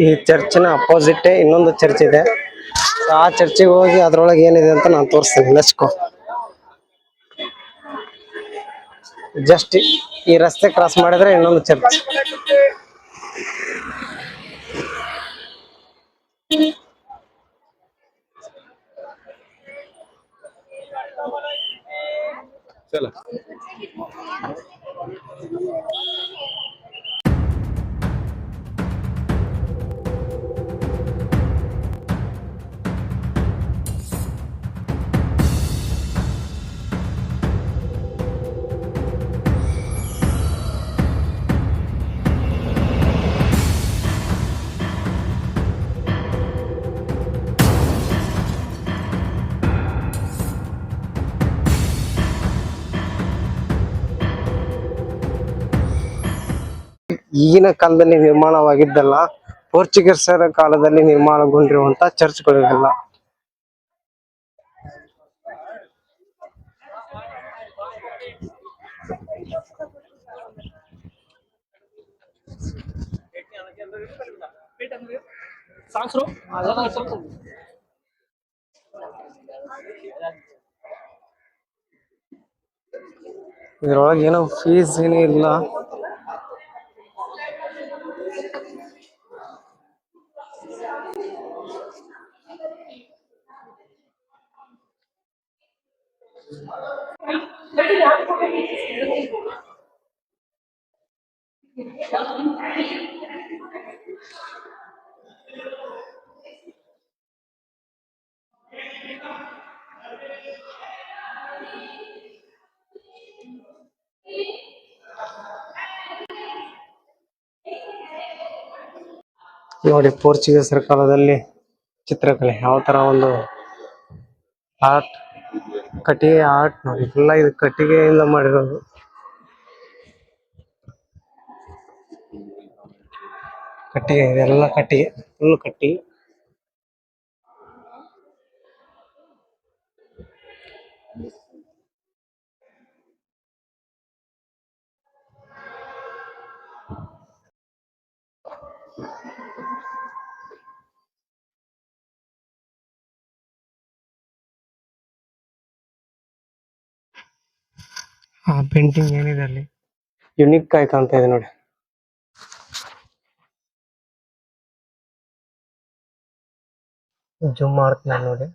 ಈ ಚರ್ಚಿನ ಅಪೋಸಿಟ್ ಇನ್ನೊಂದು ಚರ್ಚ್ ಇದೆ. ಆ ಚರ್ಚಿಗೆ ಹೋಗಿ ಅದ್ರೊಳಗೆ ಏನಿದೆ ಅಂತ ನಾನು ತೋರಿಸ್ತೀನಿ. Let's go. ಜಸ್ಟ್ ಈ ರಸ್ತೆ ಕ್ರಾಸ್ ಮಾಡಿದ್ರೆ ಇನ್ನೊಂದು ಚರ್ಚ್. ಈಗಿನ ಕಾಲದಲ್ಲಿ ನಿರ್ಮಾಣವಾಗಿದ್ದಲ್ಲ, ಪೋರ್ಚುಗೀಸರ ಕಾಲದಲ್ಲಿ ನಿರ್ಮಾಣಗೊಂಡಿರುವಂತ ಚರ್ಚ್ಗಳಿವೆಲ್ಲ. ಇದ್ರೊಳಗೆ ಏನೋ ಫೀಸ್ ಏನೂ ಇಲ್ಲ. ನೋಡಿ, ಪೋರ್ಚುಗೀಸರ ಕಾಲದಲ್ಲಿ ಚಿತ್ರಕಲೆ ಯಾವ ತರ ಒಂದು ಆರ್ಟ್, ಕಟ್ಟಿಗೆ ಆರ್ಟ್ ನೋಡಿ. ಎಲ್ಲ ಇದು ಕಟ್ಟಿಗೆಯಿಂದ ಮಾಡಿರೋದು. ಕಟ್ಟಿಗೆ, ಇದೆಲ್ಲ ಕಟ್ಟಿಗೆ, ಫುಲ್ ಕಟ್ಟಿಗೆ. ಆ ಪೇಂಟಿಂಗ್ ಏನಿದೆ ಅಲ್ಲಿ ಯುನಿಕ್ ಆಗಿ ಕಾಣ್ತಾ ಇದೆ ನೋಡಿ. ಜೂಮ್ ಮಾಡ್ತೀನಿ ನೋಡಿ.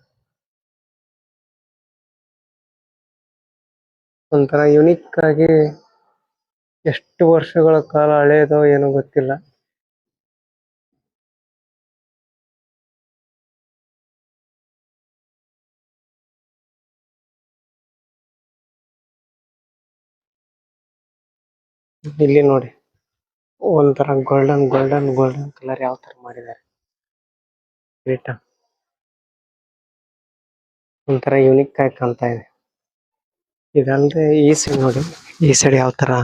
ಒಂಥರ ಯುನಿಕ್ ಆಗಿ, ಎಷ್ಟು ವರ್ಷಗಳ ಕಾಲ ಹಳೆಯದೋ ಏನೋ ಗೊತ್ತಿಲ್ಲ. ಇಲ್ಲಿ ನೋಡಿ, ಒಂಥರ ಗೋಲ್ಡನ್ ಗೋಲ್ಡನ್ ಗೋಲ್ಡನ್ ಕಲರ್ ಯಾವ ತರ ಮಾಡಿದ್ದಾರೆ. ಒಂಥರ ಯುನಿಕ್ ಆಗಿ ಕಾಣ್ತಾ ಇದೆ. ಇದಲ್ಲದೆ ಈ ಸೈಡ್ ನೋಡಿ, ಈ ಸೈಡ್ ಯಾವ ತರ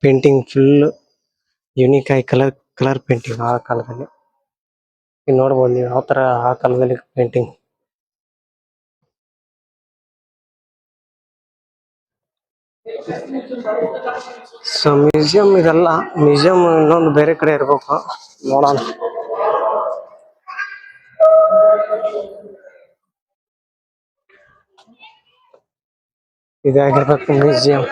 ಪೇಂಟಿಂಗ್ ಫುಲ್ ಯುನಿಕ್ ಆಗಿ ಕಲರ್ ಪೇಂಟಿಂಗ್ ಆ ಕಾಲದಲ್ಲಿ. ಇಲ್ಲಿ ನೋಡ್ಬೋದು ನೀವು ಯಾವ ತರ ಆ ಕಾಲದಲ್ಲಿ ಪೇಂಟಿಂಗ್. ಸೊ ಮ್ಯೂಸಿಯಂ ಇದೆಲ್ಲ. ಮ್ಯೂಸಿಯಂ ಇನ್ನೊಂದು ಬೇರೆ ಕಡೆ ಇರ್ಬೇಕು, ನೋಡೋಣ. ಇದಾಗಿರ್ಬೇಕು ಮ್ಯೂಸಿಯಂ.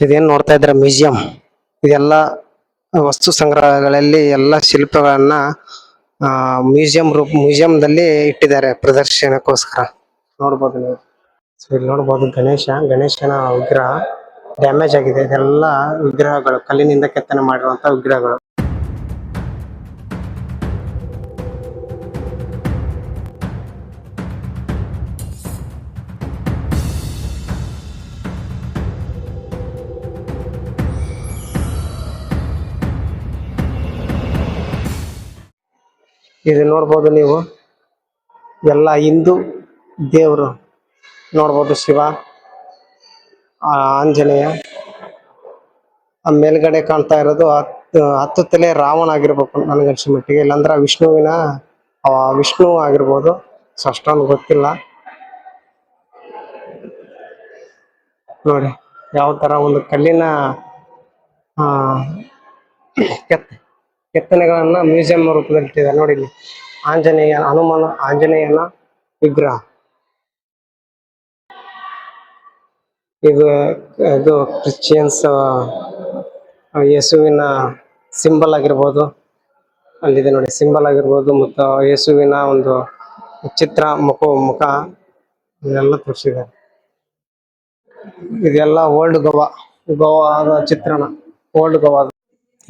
ಇದೇನ್ ನೋಡ್ತಾ ಇದ್ರ ಮ್ಯೂಸಿಯಂ. ಇದೆಲ್ಲ ವಸ್ತು ಸಂಗ್ರಹಗಳಲ್ಲಿ ಎಲ್ಲ ಶಿಲ್ಪಗಳನ್ನ ಮ್ಯೂಸಿಯಂದಲ್ಲಿ ಇಟ್ಟಿದ್ದಾರೆ ಪ್ರದರ್ಶನಕ್ಕೋಸ್ಕರ. ನೋಡ್ಬೋದು ನೀವು. ಸೊ ಇಲ್ಲಿ ನೋಡ್ಬೋದು ಗಣೇಶನ ವಿಗ್ರಹ ಡ್ಯಾಮೇಜ್ ಆಗಿದೆ. ಇದೆಲ್ಲ ವಿಗ್ರಹಗಳು ಕಲ್ಲಿನಿಂದ ಕೆತ್ತನೆ ಮಾಡಿರುವಂತ ವಿಗ್ರಹಗಳು. ಇದು ನೋಡ್ಬೋದು ನೀವು, ಎಲ್ಲ ಹಿಂದೂ ದೇವರು ನೋಡ್ಬೋದು. ಶಿವ, ಆಂಜನೇಯ. ಮೇಲ್ಗಡೆ ಕಾಣ್ತಾ ಇರೋದು 10 ತಲೆ ರಾವಣ ಆಗಿರ್ಬೇಕು ನನಗನ್ಸೋ ಮಟ್ಟಿಗೆ, ಇಲ್ಲಾಂದ್ರೆ ವಿಷ್ಣು ಆಗಿರ್ಬೋದು. ಸೊ ಅಷ್ಟೊಂದು ಗೊತ್ತಿಲ್ಲ ನೋಡಿ. ಯಾವ ತರ ಒಂದು ಕಲ್ಲಿನ ಆ ಕೆತ್ತನೆಗಳನ್ನ ಮ್ಯೂಸಿಯಂ ರೂಪದಲ್ಲಿ ಇಟ್ಟಿದ್ದಾರೆ ನೋಡಿ ಇಲ್ಲಿ. ಆಂಜನೇಯನ ವಿಗ್ರಹ. ಇದು ಇದು ಕ್ರಿಶ್ಚಿಯನ್ಸ್ ಯೇಸುವಿನ ಸಿಂಬಲ್ ಆಗಿರ್ಬೋದು. ಅಲ್ಲಿದೆ ನೋಡಿ ಸಿಂಬಲ್ ಆಗಿರ್ಬೋದು, ಮತ್ತು ಯೇಸುವಿನ ಒಂದು ಚಿತ್ರ ಮುಖ ಇದೆಲ್ಲ ತೋರಿಸಿದ್ದಾರೆ. ಇದೆಲ್ಲ ಓಲ್ಡ್ ಗೋವಾದ ಚಿತ್ರಣ, ಓಲ್ಡ್ ಗೋವಾ.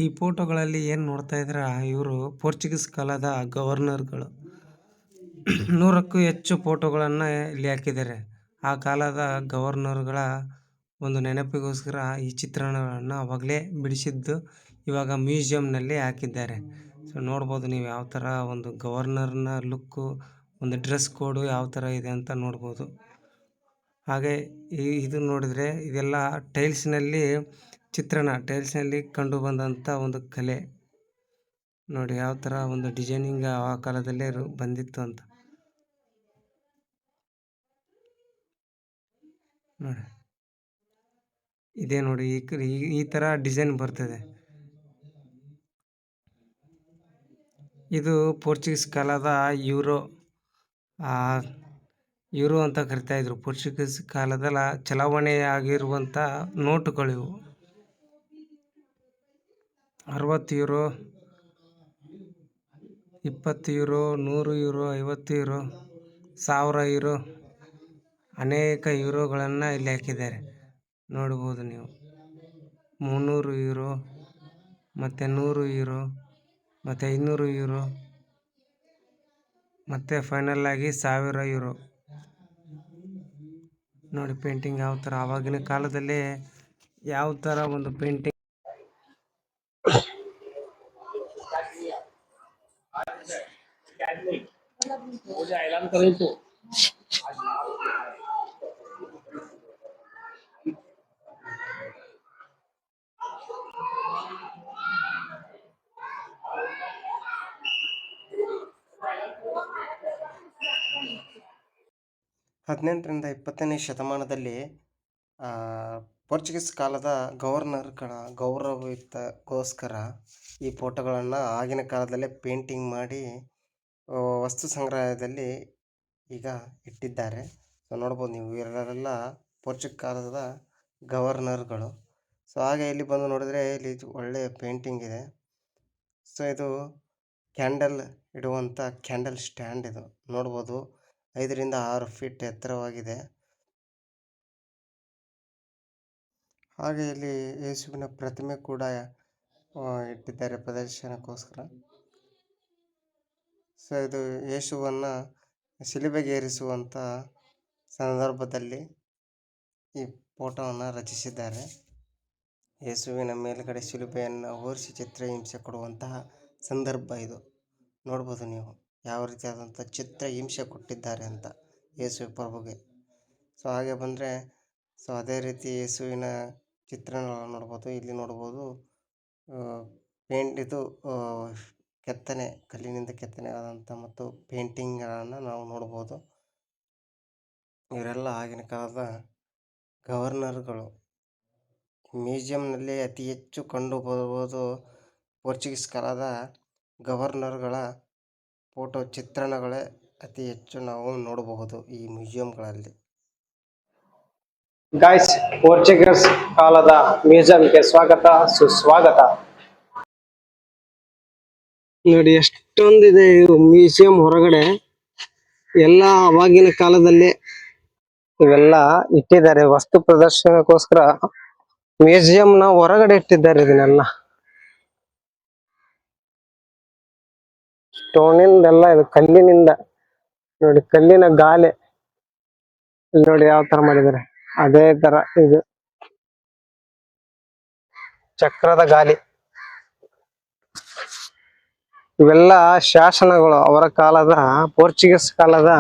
ಈ ಫೋಟೋಗಳಲ್ಲಿ ಏನು ನೋಡ್ತಾ ಇದ್ರ, ಇವರು ಪೋರ್ಚುಗೀಸ್ ಕಾಲದ ಗವರ್ನರ್ಗಳು. 100ಕ್ಕೂ ಹೆಚ್ಚು ಫೋಟೋಗಳನ್ನು ಇಲ್ಲಿ ಹಾಕಿದ್ದಾರೆ. ಆ ಕಾಲದ ಗವರ್ನರ್ಗಳ ಒಂದು ನೆನಪಿಗೋಸ್ಕರ ಈ ಚಿತ್ರಣಗಳನ್ನು ಅವಾಗಲೇ ಬಿಡಿಸಿದ್ದು ಇವಾಗ ಮ್ಯೂಸಿಯಂನಲ್ಲಿ ಹಾಕಿದ್ದಾರೆ. ಸೊ ನೋಡ್ಬೋದು ನೀವು ಯಾವ ಥರ ಒಂದು ಗವರ್ನರ್ನ ಲುಕ್ಕು, ಒಂದು ಡ್ರೆಸ್ ಕೋಡು ಯಾವ ಥರ ಇದೆ ಅಂತ ನೋಡ್ಬೋದು. ಹಾಗೆ ಇದು ನೋಡಿದರೆ ಇದೆಲ್ಲ ಟೈಲ್ಸ್ನಲ್ಲಿ ಟೈಲ್ಸ್ನಲ್ಲಿ ಕಂಡು ಬಂದಂಥ ಒಂದು ಕಲೆ ನೋಡಿ, ಯಾವ ಥರ ಒಂದು ಡಿಸೈನಿಂಗ್ ಆ ಕಾಲದಲ್ಲೇ ಬಂದಿತ್ತು ಅಂತ ನೋಡಿ. ಇದೇ ನೋಡಿ ಈ ಥರ ಡಿಸೈನ್ ಬರ್ತದೆ. ಇದು ಪೋರ್ಚುಗೀಸ್ ಕಾಲದ ಯೂರೋ ಅಂತ ಕರಿತಾ ಇದ್ರು. ಪೋರ್ಚುಗೀಸ್ ಕಾಲದ ಚಲಾವಣೆಯಾಗಿರುವಂಥ ನೋಟುಗಳಿವು. 60 euro, 20 euro, 100 euro, 50 euro, 1000 euro, ಅನೇಕ ಯೂರೋಗಳನ್ನು ಇಲ್ಲಿ ಹಾಕಿದ್ದಾರೆ ನೋಡ್ಬೋದು ನೀವು. 300 ಯೂರೋ, ಮತ್ತು 100 ಯೂರೋ, ಮತ್ತು 500 ಯೂರೋ, ಮತ್ತು ಫೈನಲ್ ಆಗಿ 1000 ಯೂರೋ ನೋಡಿ. ಪೇಂಟಿಂಗ್ ಯಾವ ಥರ ಆವಾಗಿನ ಕಾಲದಲ್ಲಿ ಯಾವ ಥರ ಒಂದು ಪೇಂಟಿಂಗ್. ಹದಿನೆಂಟರಿಂದ 20ನೇ ಶತಮಾನದಲ್ಲಿ ಪೋರ್ಚುಗೀಸ್ ಕಾಲದ ಗವರ್ನರ್ಗಳ ಗೌರವಗೋಸ್ಕರ ಈ ಫೋಟೋಗಳನ್ನು ಆಗಿನ ಕಾಲದಲ್ಲೇ ಪೇಂಟಿಂಗ್ ಮಾಡಿ ವಸ್ತು ಸಂಗ್ರಹಾಲಯದಲ್ಲಿ ಈಗ ಇಟ್ಟಿದ್ದಾರೆ. ಸೊ ನೋಡ್ಬೋದು ನೀವು, ಇವರೆಲ್ಲ ಪೋರ್ಚುಗೀಸ್ ಕಾಲದ ಗವರ್ನರ್ಗಳು. ಸೊ ಹಾಗೆ ಇಲ್ಲಿ ಬಂದು ನೋಡಿದರೆ ಇಲ್ಲಿ ಒಳ್ಳೆಯ ಪೇಂಟಿಂಗ್ ಇದೆ. ಸೊ ಇದು ಕ್ಯಾಂಡಲ್ ಇಡುವಂಥ ಕ್ಯಾಂಡಲ್ ಸ್ಟ್ಯಾಂಡ್. ಇದು ನೋಡ್ಬೋದು 5ರಿಂದ 6 ಫೀಟ್ ಎತ್ತರವಾಗಿದೆ. ಹಾಗೆ ಇಲ್ಲಿ ಯೇಸುವಿನ ಪ್ರತಿಮೆ ಕೂಡ ಇಟ್ಟಿದ್ದಾರೆ ಪ್ರದರ್ಶನಕ್ಕೋಸ್ಕರ. ಸೊ ಇದು ಯೇಸುವನ್ನು ಶಿಲುಬೆಗೇರಿಸುವಂಥ ಸಂದರ್ಭದಲ್ಲಿ ಈ ಫೋಟೋವನ್ನು ರಚಿಸಿದ್ದಾರೆ. ಯೇಸುವಿನ ಮೇಲುಗಡೆ ಶಿಲುಬೆಯನ್ನು ಹೊರಿಸಿ ಚಿತ್ರಹಿಂಸೆ ಕೊಡುವಂತಹ ಸಂದರ್ಭ ಇದು. ನೋಡ್ಬೋದು ನೀವು ಯಾವ ರೀತಿಯಾದಂಥ ಚಿತ್ರಹಿಂಸೆ ಕೊಟ್ಟಿದ್ದಾರೆ ಅಂತ ಯೇಸು ಪ್ರಭುಗೆ. ಸೊ ಹಾಗೆ ಬಂದರೆ ಅದೇ ರೀತಿ ಯೇಸುವಿನ ಚಿತ್ರಣಗಳನ್ನು ನೋಡ್ಬೋದು. ಇಲ್ಲಿ ನೋಡ್ಬೋದು ಕೆತ್ತನೆ, ಕಲ್ಲಿನಿಂದ ಕೆತ್ತನೆ ಆದಂಥ ಮತ್ತು ಪೇಂಟಿಂಗ್ಗಳನ್ನು ನಾವು ನೋಡ್ಬೋದು. ಇವರೆಲ್ಲ ಆಗಿನ ಕಾಲದ ಗವರ್ನರ್ಗಳು. ಮ್ಯೂಸಿಯಂನಲ್ಲಿ ಅತಿ ಹೆಚ್ಚು ಕಂಡು ಬರ್ಬೋದು ಪೋರ್ಚುಗೀಸ್ ಕಾಲದ ಗವರ್ನರ್ಗಳ ಫೋಟೋ ಚಿತ್ರಣಗಳೇ ಅತಿ ಹೆಚ್ಚು ನಾವು ನೋಡಬಹುದು ಈ ಮ್ಯೂಸಿಯಂಗಳಲ್ಲಿ. ಗಾಯ್ಸ್, ಪೋರ್ಚುಗೀಸ್ ಕಾಲದ ಮ್ಯೂಸಿಯಂಗೆ ಸ್ವಾಗತ, ಸುಸ್ವಾಗತ. ನೋಡಿ ಎಷ್ಟೊಂದಿದೆ ಮ್ಯೂಸಿಯಂ ಹೊರಗಡೆ. ಎಲ್ಲ ಅವಾಗಿನ ಕಾಲದಲ್ಲೇ ಇವೆಲ್ಲ ಇಟ್ಟಿದ್ದಾರೆ ವಸ್ತು ಪ್ರದರ್ಶನಕ್ಕೋಸ್ಕರ. ಮ್ಯೂಸಿಯಂನ ಹೊರಗಡೆ ಇಟ್ಟಿದ್ದಾರೆ ಇದನ್ನೆಲ್ಲ. ಸ್ಟೋನಿಂದೆಲ್ಲ, ಇದು ಕಲ್ಲಿನಿಂದ ನೋಡಿ, ಕಲ್ಲಿನ ಗಾಲೆ ಇಲ್ಲಿ ನೋಡಿ ಯಾವ ತರ ಮಾಡಿದ್ದಾರೆ. ಅದೇ ತರ ಇದು ಚಕ್ರದ ಗಾಲಿ. ಇವೆಲ್ಲ ಶಾಸನಗಳು, ಅವರ ಕಾಲದ ಪೋರ್ಚುಗೀಸ್ ಕಾಲದ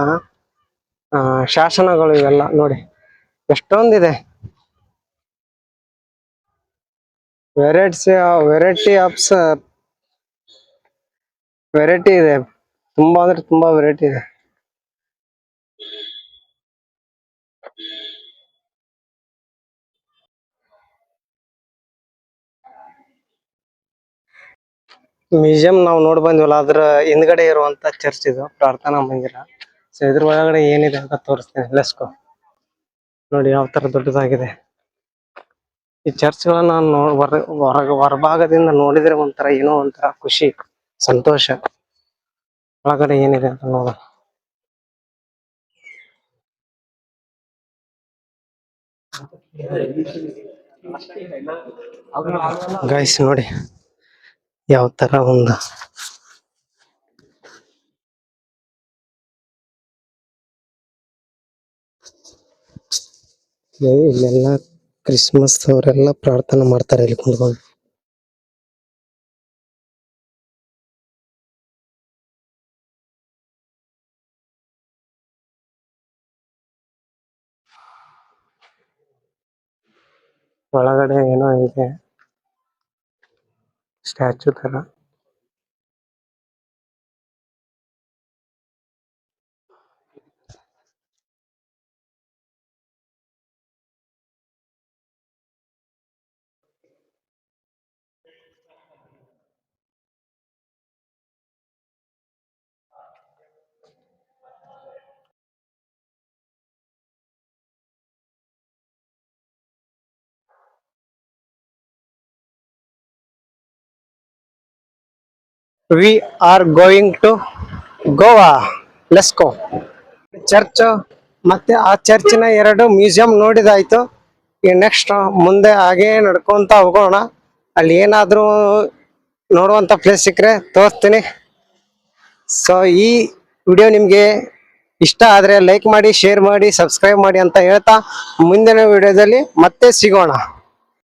ಶಾಸನಗಳು ಇವೆಲ್ಲ ನೋಡಿ ಎಷ್ಟೊಂದಿದೆ. ವೆರೈಟಿ ಇದೆ, ತುಂಬಾ ಅಂದ್ರೆ ತುಂಬಾ ವೆರೈಟಿ ಇದೆ. ಮ್ಯೂಸಿಯಂ ನಾವು ನೋಡಿ ಬಂದ್ವಲ್ಲ ಅದ್ರ ಹಿಂದ್ಗಡೆ ಇರುವಂತ ಚರ್ಚ್ ಇದು ಪ್ರಾರ್ಥನಾ ಮಂದಿರ. ಸೊ ಇದ್ರ ಒಳಗಡೆ ಏನಿದೆ ಅಂತ ತೋರಿಸ್ತೇನೆ. ಲೆಸ್ಕೋ ನೋಡಿ ಯಾವ ತರ ದೊಡ್ಡದಾಗಿದೆ ಈ ಚರ್ಚ್ ಗಳನ್ನ ಹೊರಭಾಗದಿಂದ ನೋಡಿದ್ರೆ ಒಂಥರ ಏನೋ ಒಂಥರ ಖುಷಿ ಸಂತೋಷ. ಒಳಗಡೆ ಏನಿದೆ ಅಂತ ನೋಡ. ಗೈಸ್ ನೋಡಿ ಯಾವ ತರ ಒಂದು ಇಲ್ಲೆಲ್ಲ ಕ್ರಿಸ್ಮಸ್ ಅವರೆಲ್ಲ ಪ್ರಾರ್ಥನೆ ಮಾಡ್ತಾರೆ ಇಲ್ಲಿ ಕುಂತ್ಕೊಂಡು. ಒಳಗಡೆ ಏನೋ ಇದೆ ಸ್ಟ್ಯಾಚು ತರ. We are going to Goa. Let's go. Church ಮತ್ತೆ ಆ ಚರ್ಚಿನ ಎರಡು ಮ್ಯೂಸಿಯಂ ನೋಡಿದಾಯ್ತು. ಈ ನೆಕ್ಸ್ಟ್ ಮುಂದೆ ಹಾಗೆ ನಡ್ಕೊಂತ ಹೋಗೋಣ. ಅಲ್ಲಿ ಏನಾದ್ರೂ ನೋಡುವಂತ ಪ್ಲೇಸ್ ಸಿಕ್ಕರೆ ತೋರಿಸ್ತೀನಿ. ಸೊ ಈ ವಿಡಿಯೋ ನಿಮ್ಗೆ ಇಷ್ಟ ಆದ್ರೆ ಲೈಕ್ ಮಾಡಿ, ಶೇರ್ ಮಾಡಿ, ಸಬ್ಸ್ಕ್ರೈಬ್ ಮಾಡಿ ಅಂತ ಹೇಳ್ತಾ ಮುಂದಿನ ವಿಡಿಯೋದಲ್ಲಿ ಮತ್ತೆ ಸಿಗೋಣ.